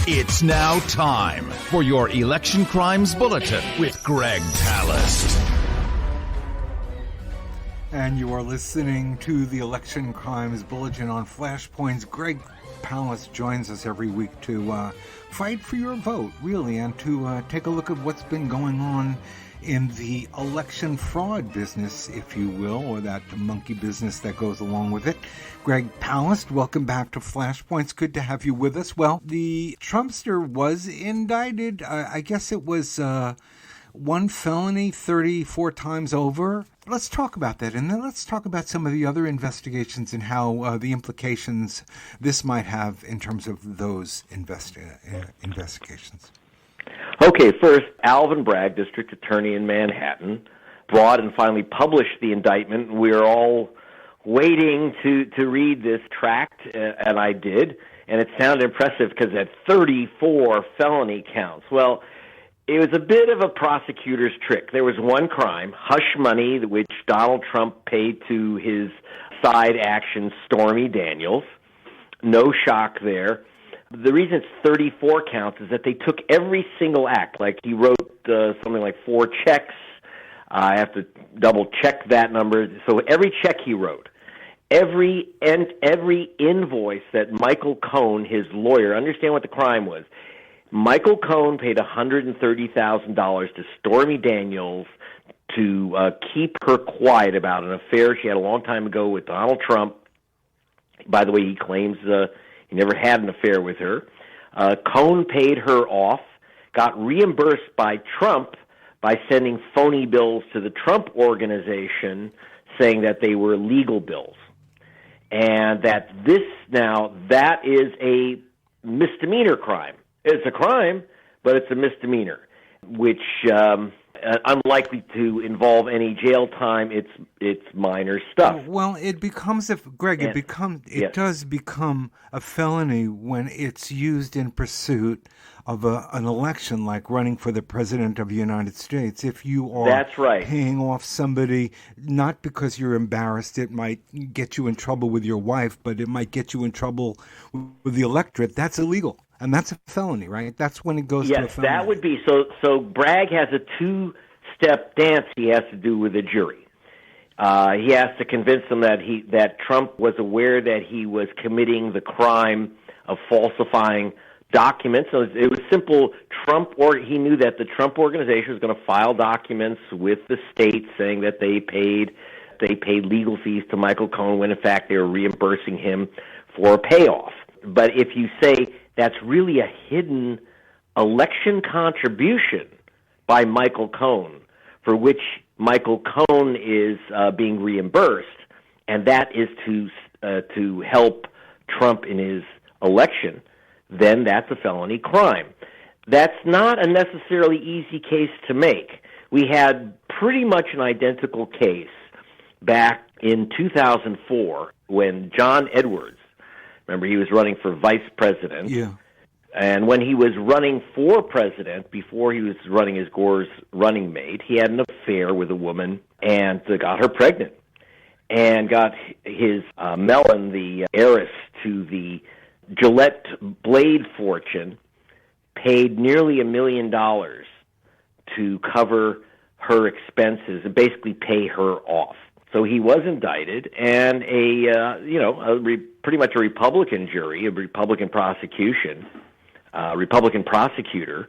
It's now time for your Election Crimes Bulletin with Greg Palast. And you are listening to the Election Crimes Bulletin on Flashpoints. Greg Palast joins us every week to fight for your vote, really, and to take a look at what's been going on in the election fraud business, if you will, or that monkey business that goes along with it. Greg Palast, welcome back to Flashpoints. Good to have you with us. Well, the Trumpster was indicted. I guess it was one felony 34 times over. Let's talk about that, and then let's talk about some of the other investigations and how the implications this might have in terms of those investigations. Okay, first, Alvin Bragg, District Attorney in Manhattan, brought and finally published the indictment. We're all waiting to read this tract, and I did, and it sounded impressive because it had 34 felony counts. Well, it was a bit of a prosecutor's trick. There was one crime, hush money, which Donald Trump paid to his side action, Stormy Daniels. No shock there. The reason it's 34 counts is that they took every single act. Like he wrote something like 4 checks. I have to double check that number. So every check he wrote, every invoice that Michael Cohen, his lawyer, understand what the crime was. Michael Cohen paid $130,000 to Stormy Daniels to keep her quiet about an affair she had a long time ago with Donald Trump. By the way, he claims he never had an affair with her. Cohen paid her off, got reimbursed by Trump by sending phony bills to the Trump organization saying that they were legal bills. And that is a misdemeanor crime. It's a crime, but it's a misdemeanor, which unlikely to involve any jail time. It's minor stuff. Well, it becomes it does become a felony when it's used in pursuit of an election, like running for the president of the United States. If you are paying off somebody, not because you're embarrassed, it might get you in trouble with your wife, but it might get you in trouble with the electorate. That's illegal. And that's a felony, right? That's when it goes to a felony. Yes, that would be. So Bragg has a 2-step dance he has to do with the jury. He has to convince them that Trump was aware that he was committing the crime of falsifying documents. So it was simple. He knew that the Trump organization was going to file documents with the state saying that they paid legal fees to Michael Cohen when in fact they were reimbursing him for a payoff. But if you say that's really a hidden election contribution by Michael Cohen, for which Michael Cohen is being reimbursed, and that is to help Trump in his election, then that's a felony crime. That's not a necessarily easy case to make. We had pretty much an identical case back in 2004 when John Edwards, remember, he was running for vice president. Yeah. And when he was running for president, before he was running as Gore's running mate, he had an affair with a woman and got her pregnant. And got his Mellon, the heiress to the Gillette blade fortune, paid nearly $1 million to cover her expenses and basically pay her off. So he was indicted, and pretty much a Republican jury, a Republican prosecution, Republican prosecutor,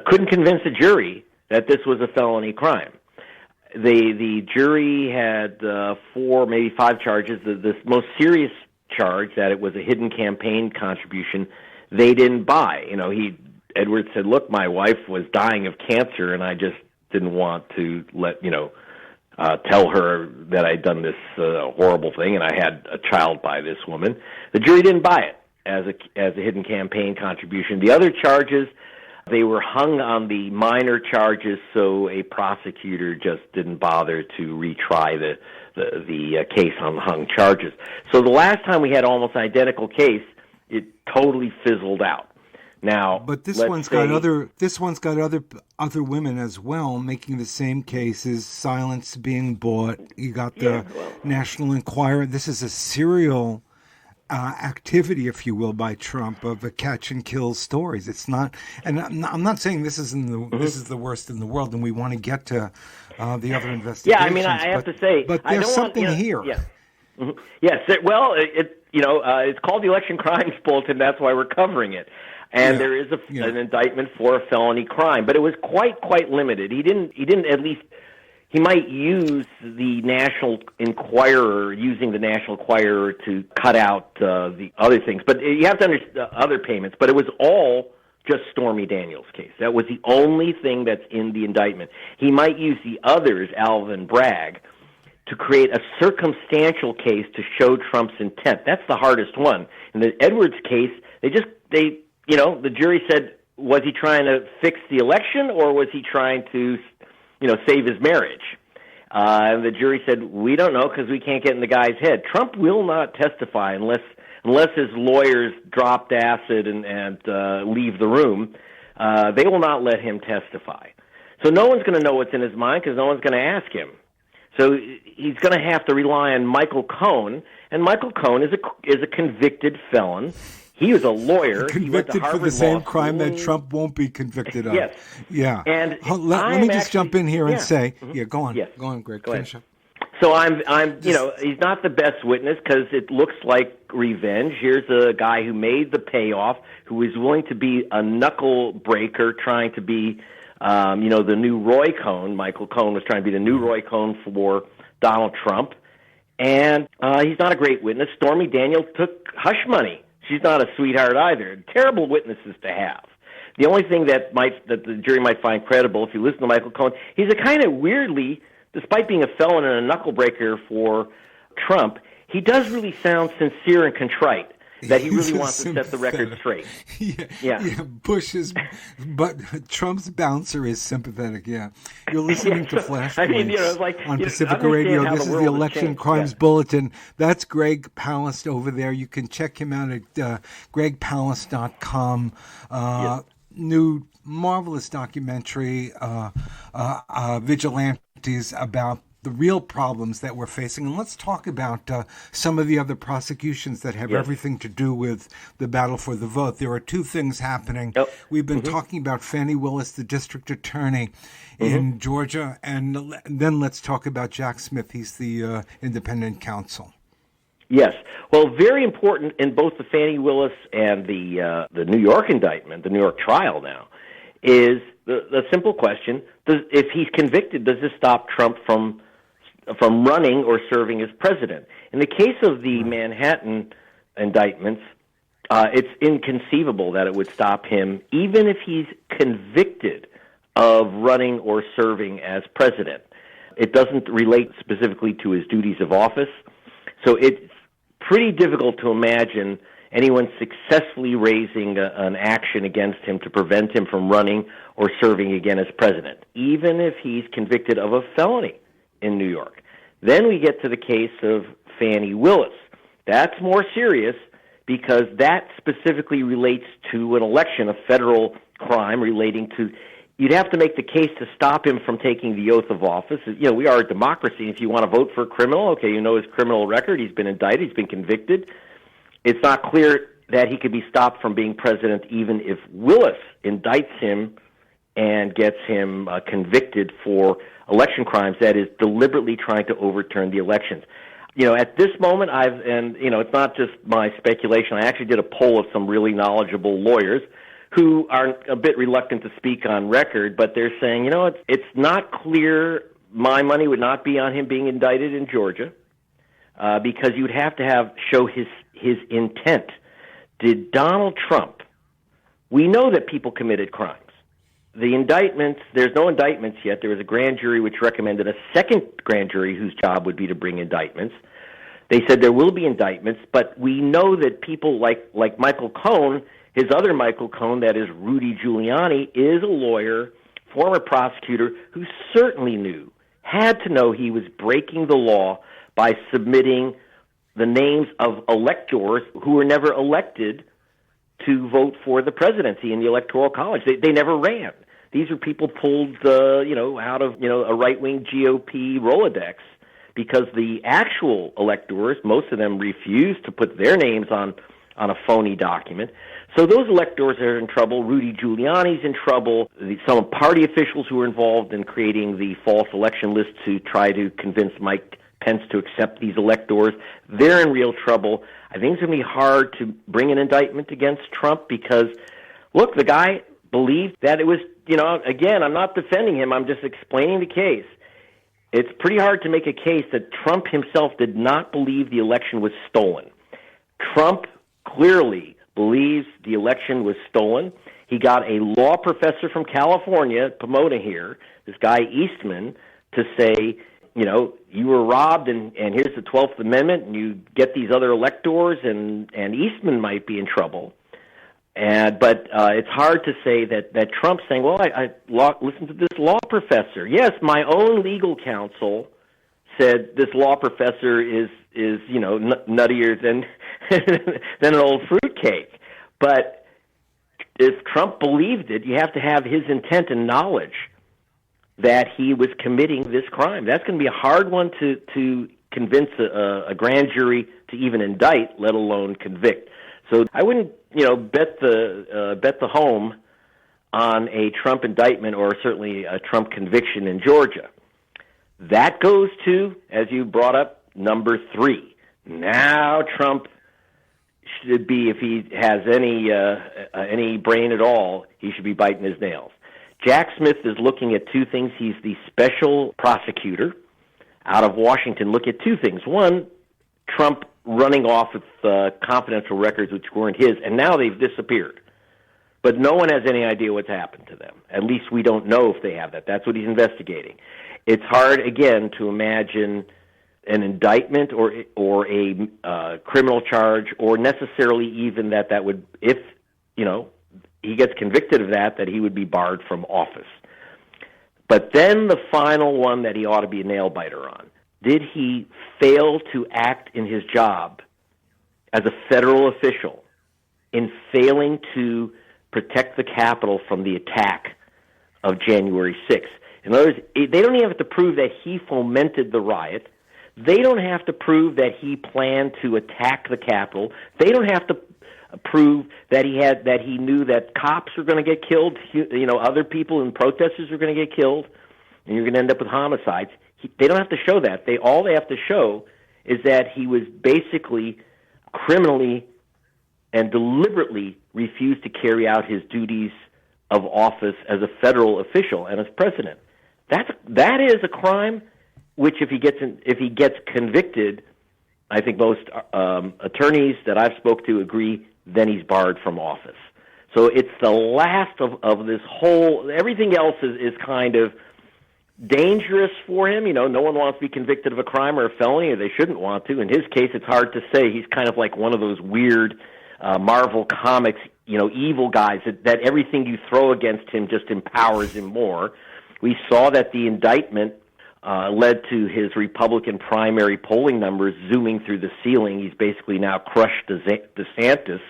couldn't convince the jury that this was a felony crime. The jury had 4, maybe 5 charges. The most serious charge, that it was a hidden campaign contribution, they didn't buy. Edwards said, "Look, my wife was dying of cancer, and I just didn't want to tell her that I'd done this horrible thing, and I had a child by this woman." The jury didn't buy it as a hidden campaign contribution. The other charges, they were hung on the minor charges, so a prosecutor just didn't bother to retry the case on the hung charges. So the last time we had almost identical case, it totally fizzled out. Now, but this one's got other women as well making the same cases. Silence being bought. You got the National Enquirer. This is a serial activity, if you will, by Trump of a catch and kill stories. It's not, and I'm not saying this is this is the worst in the world, and we want to get to the other investigations. Yeah, I mean, I have to say, but there's something here. Yeah. Mm-hmm. Yes, it's called the Election Crimes Bulletin. That's why we're covering it. And there is an indictment for a felony crime, but it was quite limited. He didn't at least. He might use the National Enquirer, using the National Enquirer to cut out the other things. But you have to understand other payments. But it was all just Stormy Daniels' case. That was the only thing that's in the indictment. He might use the others, Alvin, Bragg, to create a circumstantial case to show Trump's intent. That's the hardest one. In the Edwards case, the jury said, was he trying to fix the election or was he trying to save his marriage? And the jury said, we don't know because we can't get in the guy's head. Trump will not testify unless his lawyers dropped acid and leave the room. They will not let him testify. So no one's going to know what's in his mind because no one's going to ask him. So he's going to have to rely on Michael Cohen, and Michael Cohen is a convicted felon. He was a lawyer. Convicted for the same crime that Trump won't be convicted of. Yes. Yeah. And let me just jump in here and say, go on. Yes. Go on, Greg. Go Finish ahead. up. So he's not the best witness because it looks like revenge. Here's a guy who made the payoff, who is willing to be a knuckle-breaker, trying to be, the new Roy Cohn. Michael Cohen was trying to be the new Roy Cohn for Donald Trump. And he's not a great witness. Stormy Daniels took hush money. She's not a sweetheart either. Terrible witnesses to have. The only thing that the jury might find credible, if you listen to Michael Cohen, he's a kind of weirdly, despite being a felon and a knuckle-breaker for Trump, he does really sound sincere and contrite, that he really wants to set the record straight. But Trump's bouncer is sympathetic, yeah. You're listening to Flashpoints on Pacifica Radio. This is the Election Crimes Bulletin. That's Greg Palast over there. You can check him out at gregpalast.com. New marvelous documentary, Vigilantes, about the real problems that we're facing. And let's talk about some of the other prosecutions that have everything to do with the battle for the vote. There are two things happening. We've been talking about Fani Willis, the district attorney in Georgia, and then let's talk about Jack Smith. He's the independent counsel. Yes. Well, very important in both the Fani Willis and the New York indictment, the New York trial now, is the simple question, if he's convicted, does this stop Trump from running or serving as president? In the case of the Manhattan indictments, it's inconceivable that it would stop him, even if he's convicted of running or serving as president. It doesn't relate specifically to his duties of office, so it's pretty difficult to imagine anyone successfully raising an action against him to prevent him from running or serving again as president, even if he's convicted of a felony in New York. Then we get to the case of Fani Willis. That's more serious because that specifically relates to an election, a federal crime relating to, you'd have to make the case to stop him from taking the oath of office. We are a democracy. If you want to vote for a criminal, okay, you know his criminal record. He's been indicted. He's been convicted. It's not clear that he could be stopped from being president even if Willis indicts him and gets him convicted for election crimes, that is, deliberately trying to overturn the elections. At this moment, it's not just my speculation. I actually did a poll of some really knowledgeable lawyers who are a bit reluctant to speak on record, but they're saying, it's not clear. My money would not be on him being indicted in Georgia because you'd have to show his intent. Did Donald Trump, we know that people committed crimes. The indictments, there's no indictments yet. There was a grand jury which recommended a second grand jury whose job would be to bring indictments. They said there will be indictments, but we know that people like Michael Cohen, his other Michael Cohen, that is Rudy Giuliani, is a lawyer, former prosecutor, who certainly had to know he was breaking the law by submitting the names of electors who were never elected to vote for the presidency in the Electoral College. They never ran. These are people pulled, out of, a right-wing GOP Rolodex because the actual electors, most of them refused to put their names on a phony document. So those electors are in trouble. Rudy Giuliani's in trouble. Some party officials who were involved in creating the false election list to try to convince Mike Pence to accept these electors, they're in real trouble. I think it's going to be hard to bring an indictment against Trump because, look, the guy believed that it was, again, I'm not defending him, I'm just explaining the case. It's pretty hard to make a case that Trump himself did not believe the election was stolen. Trump clearly believes the election was stolen. He got a law professor from California, Pomona here, this guy Eastman, to say, you were robbed, and here's the 12th Amendment, and you get these other electors, and Eastman might be in trouble. But it's hard to say that Trump's saying, well, I listened to this law professor. Yes, my own legal counsel said this law professor is nuttier than than an old fruitcake. But if Trump believed it, you have to have his intent and knowledge that he was committing this crime. That's going to be a hard one to convince a grand jury to even indict, let alone convict. So I wouldn't, bet the home on a Trump indictment or certainly a Trump conviction in Georgia. That goes to, as you brought up, number 3. Now Trump should be, if he has any brain at all, he should be biting his nails. Jack Smith is looking at 2 things. He's the special prosecutor out of Washington. Look at 2 things. One, Trump running off with confidential records which weren't his, and now they've disappeared. But no one has any idea what's happened to them. At least we don't know if they have that. That's what he's investigating. It's hard, again, to imagine an indictment or a criminal charge, or necessarily even that would, if, he gets convicted of that he would be barred from office. But then the final one that he ought to be a nail-biter on. Did he fail to act in his job as a federal official in failing to protect the Capitol from the attack of January 6th? In other words, they don't even have to prove that he fomented the riot. They don't have to prove that he planned to attack the Capitol. They don't have to prove that he knew that cops were going to get killed, other people and protesters were going to get killed, and you're going to end up with homicides. They don't have to show that. All they have to show is that he was basically criminally and deliberately refused to carry out his duties of office as a federal official and as president. That is a crime which, if he gets convicted, I think most attorneys that I've spoke to agree, then he's barred from office. So it's the last of this whole. Everything else is kind of dangerous for him. No one wants to be convicted of a crime or a felony, or they shouldn't want to. In his case, it's hard to say. He's kind of like one of those weird Marvel Comics, evil guys that everything you throw against him just empowers him more. We saw that the indictment led to his Republican primary polling numbers zooming through the ceiling. He's basically now crushed DeSantis.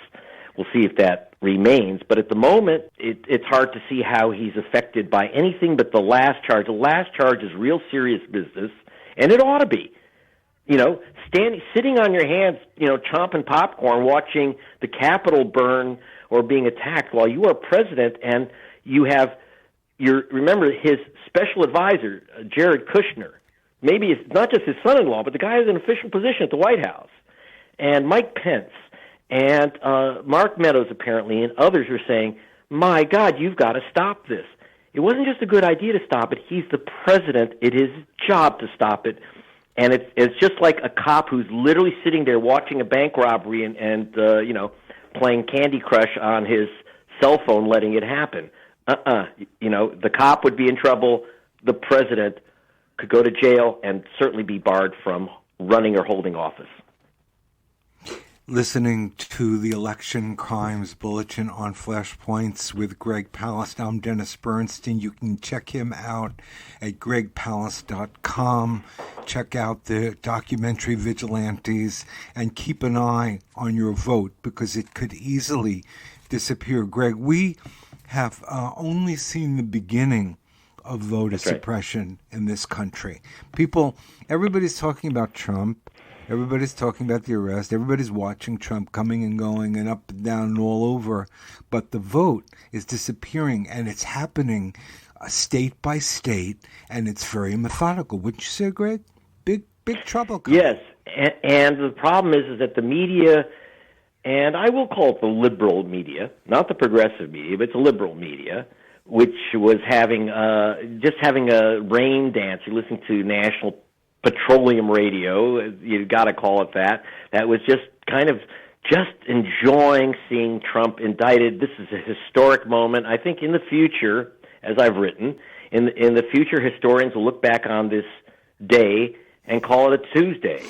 We'll see if that remains. But at the moment, it's hard to see how he's affected by anything but the last charge. The last charge is real serious business, and it ought to be. Sitting on your hands, chomping popcorn, watching the Capitol burn or being attacked while you are president, and you have remember his special advisor, Jared Kushner. Maybe it's not just his son-in-law, but the guy has an official position at the White House. And Mike Pence and Mark Meadows, apparently, and others are saying, my God, you've got to stop this. It wasn't just a good idea to stop it. He's the president. It is his job to stop it. And it's just like a cop who's literally sitting there watching a bank robbery and playing Candy Crush on his cell phone, letting it happen. The cop would be in trouble. The president could go to jail and certainly be barred from running or holding office. Listening to the Election Crimes Bulletin on Flashpoints with Greg Palast. I'm Dennis Bernstein. You can check him out at gregpalast.com. Check out the documentary Vigilantes and keep an eye on your vote because it could easily disappear. Greg, we have only seen the beginning of voter suppression in this country. Everybody's talking about Trump. Everybody's talking about the arrest. Everybody's watching Trump coming and going and up and down and all over. But the vote is disappearing, and it's happening state by state, and it's very methodical. Wouldn't you say, Greg? Big trouble coming. Yes, and the problem is that the media, and I will call it the liberal media, not the progressive media, but it's a liberal media, which was having a rain dance. You're listening to National Petroleum Radio, you got to call it that. That was just kind of just enjoying seeing Trump indicted. This is a historic moment. I think in the future, as I've written, in the future, historians will look back on this day and call it a Tuesday.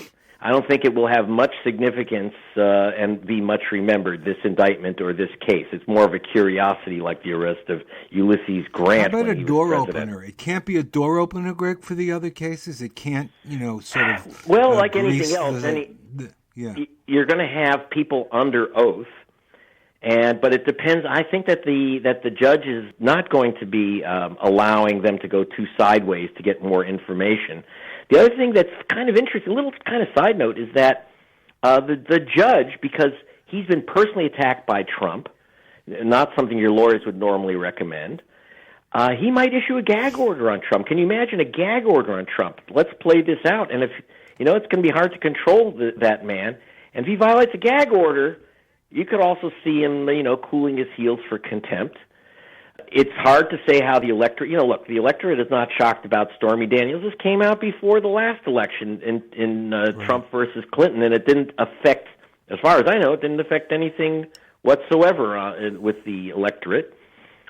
I don't think it will have much significance and be much remembered, this indictment or this case. It's more of a curiosity, like the arrest of Ulysses Grant. How about a door opener? It can't be a door opener, Greg, for the other cases? It can't, sort of... Well, like anything else, you're going to have people under oath, but it depends. I think that the judge is not going to be allowing them to go too sideways to get more information. The other thing that's kind of interesting, a little kind of side note, is that the judge, because he's been personally attacked by Trump, not something your lawyers would normally recommend, he might issue a gag order on Trump. Can you imagine a gag order on Trump? Let's play this out. And if it's going to be hard to control that man. And if he violates a gag order, you could also see him, cooling his heels for contempt. It's hard to say how the electorate, look, the electorate is not shocked about Stormy Daniels. This came out before the last election in Trump versus Clinton, and it didn't affect, as far as I know, it didn't affect anything whatsoever with the electorate.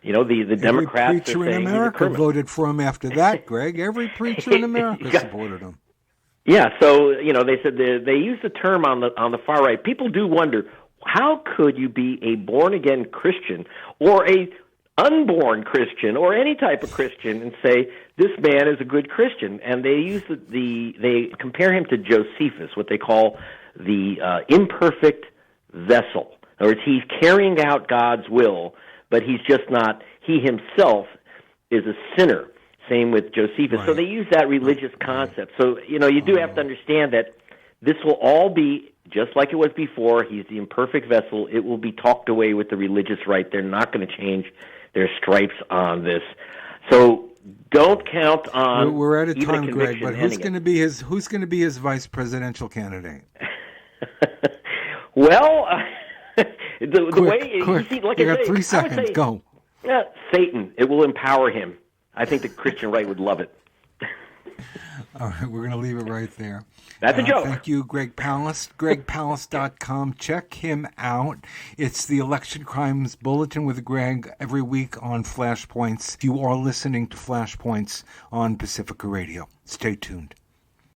The Democrats. Every preacher in America voted for him after that, Greg. Every preacher in America supported him. Yeah, so, they said they used the term on the far right. People do wonder, how could you be a born-again Christian or a unborn Christian or any type of Christian and say this man is a good Christian? And they use they compare him to Josephus, what they call the imperfect vessel. In other words, he's carrying out God's will, but he's just not. He himself is a sinner. Same with Josephus. Right. So they use that religious concept. So you do have to understand that this will all be just like it was before. He's the imperfect vessel. It will be talked away with the religious right. They're not going to change their stripes on this. So don't count on. We're out of time, Greg. But who's going to be his vice presidential candidate? Well, the way you see, like you got 3 seconds. Go. Satan. It will empower him. I think the Christian right would love it. All right, we're going to leave it right there. That's a joke. Thank you, Greg Palast. GregPalast.com. Check him out. It's the Election Crimes Bulletin with Greg every week on Flashpoints. You are listening to Flashpoints on Pacifica Radio. Stay tuned.